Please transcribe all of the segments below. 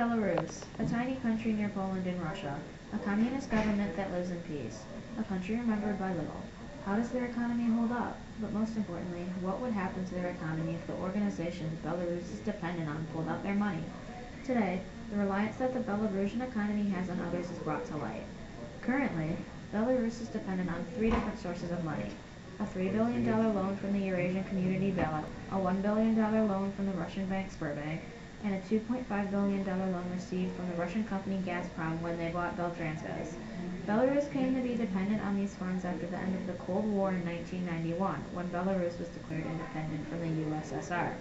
Belarus, a tiny country near Poland and Russia, a communist government that lives in peace, a country remembered by little. How does their economy hold up? But most importantly, what would happen to their economy if the organizations Belarus is dependent on pulled out their money? Today, the reliance that the Belarusian economy has on others is brought to light. Currently, Belarus is dependent on three different sources of money: a $3 billion loan from the Eurasian Community bailout, a $1 billion loan from the Russian bank Sberbank, and a $2.5 billion loan received from the Russian company Gazprom when they bought Beltransgaz. Belarus came to be dependent on these funds after the end of the Cold War in 1991, when Belarus was declared independent from the USSR.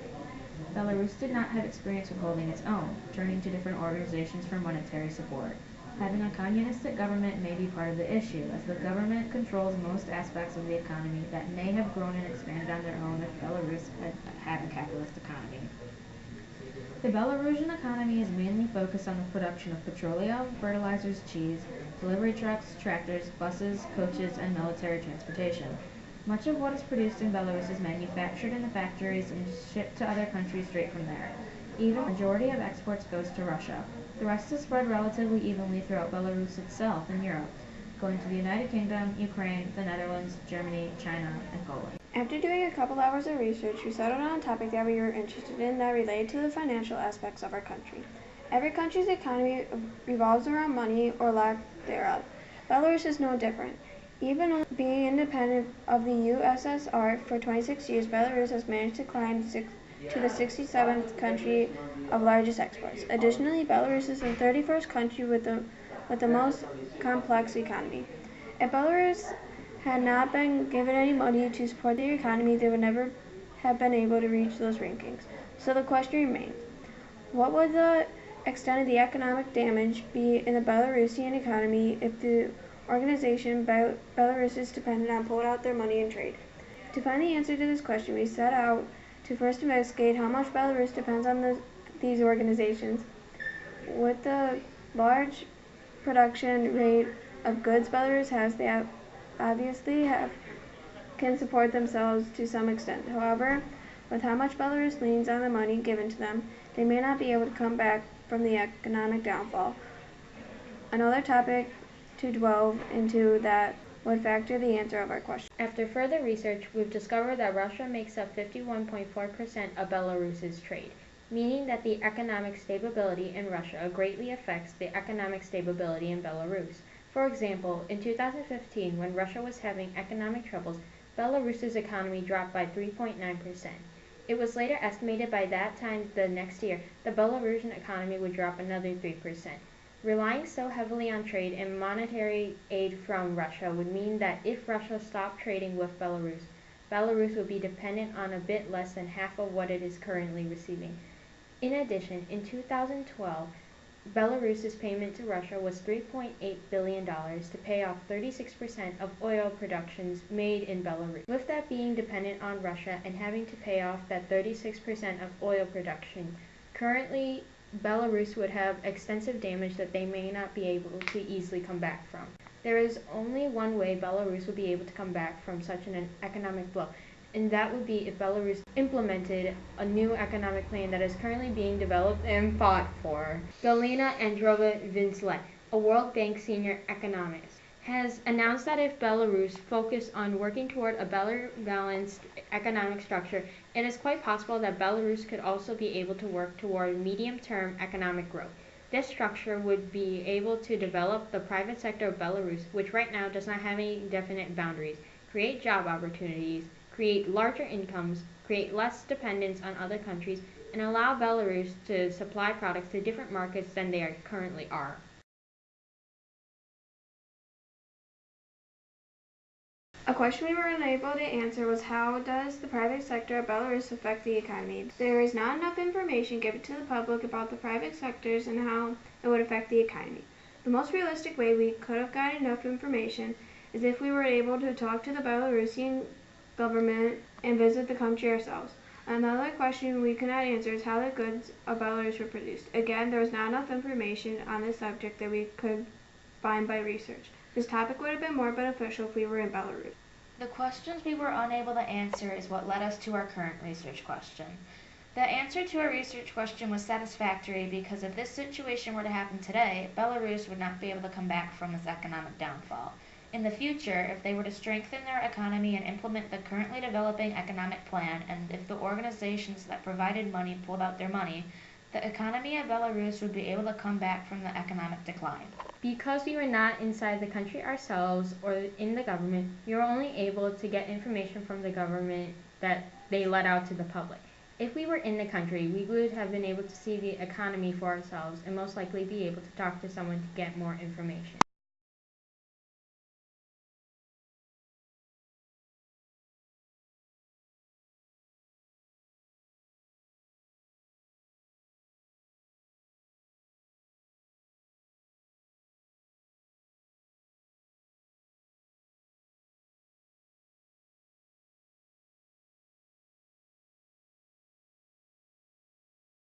Belarus did not have experience with holding its own, turning to different organizations for monetary support. Having a communistic government may be part of the issue, as the government controls most aspects of the economy that may have grown and expanded on their own if Belarus had had a capitalist economy. The Belarusian economy is mainly focused on the production of petroleum, fertilizers, cheese, delivery trucks, tractors, buses, coaches, and military transportation. Much of what is produced in Belarus is manufactured in the factories and shipped to other countries straight from there. Even the majority of exports goes to Russia. The rest is spread relatively evenly throughout Belarus itself and Europe, going to the United Kingdom, Ukraine, the Netherlands, Germany, China, and Poland. After doing a couple hours of research, we settled on a topic that we were interested in that related to the financial aspects of our country. Every country's economy revolves around money or lack thereof. Belarus is no different. Even being independent of the USSR for 26 years, Belarus has managed to climb to the 67th country of largest exports. Additionally, Belarus is the 31st country with the most complex economy. If Belarus had not been given any money to support their economy, they would never have been able to reach those rankings. So the question remains, what would the extent of the economic damage be in the Belarusian economy if the organization Belarus is dependent on pulled out their money in trade? To find the answer to this question, we set out to first investigate how much Belarus depends on these organizations. With the large production rate of goods Belarus has, they obviously can support themselves to some extent. However, with how much Belarus leans on the money given to them, they may not be able to come back from the economic downfall. Another topic to delve into that would factor the answer of our question. After further research, we've discovered that Russia makes up 51.4% of Belarus's trade, meaning that the economic stability in Russia greatly affects the economic stability in Belarus. For example, in 2015, when Russia was having economic troubles, Belarus's economy dropped by 3.9%. It was later estimated by that time the next year, the Belarusian economy would drop another 3%. Relying so heavily on trade and monetary aid from Russia would mean that if Russia stopped trading with Belarus, Belarus would be dependent on a bit less than half of what it is currently receiving. In addition, in 2012, Belarus's payment to Russia was $3.8 billion to pay off 36% of oil productions made in Belarus. With that being dependent on Russia and having to pay off that 36% of oil production, currently Belarus would have extensive damage that they may not be able to easily come back from. There is only one way Belarus would be able to come back from such an economic blow, and that would be if Belarus implemented a new economic plan that is currently being developed and fought for. Galina Androva-Vinslet, a World Bank senior economist, has announced that if Belarus focused on working toward a better balanced economic structure, it is quite possible that Belarus could also be able to work toward medium-term economic growth. This structure would be able to develop the private sector of Belarus, which right now does not have any definite boundaries, create job opportunities, create larger incomes, create less dependence on other countries, and allow Belarus to supply products to different markets than they currently are. A question we were unable to answer was, how does the private sector of Belarus affect the economy? There is not enough information given to the public about the private sectors and how it would affect the economy. The most realistic way we could have gotten enough information is if we were able to talk to the Belarusian government and visit the country ourselves. Another question we could not answer is how the goods of Belarus were produced. Again, there was not enough information on this subject that we could find by research. This topic would have been more beneficial if we were in Belarus. The questions we were unable to answer is what led us to our current research question. The answer to our research question was satisfactory because if this situation were to happen today, Belarus would not be able to come back from its economic downfall. In the future, if they were to strengthen their economy and implement the currently developing economic plan, and if the organizations that provided money pulled out their money, the economy of Belarus would be able to come back from the economic decline. Because we were not inside the country ourselves or in the government, we were only able to get information from the government that they let out to the public. If we were in the country, we would have been able to see the economy for ourselves and most likely be able to talk to someone to get more information.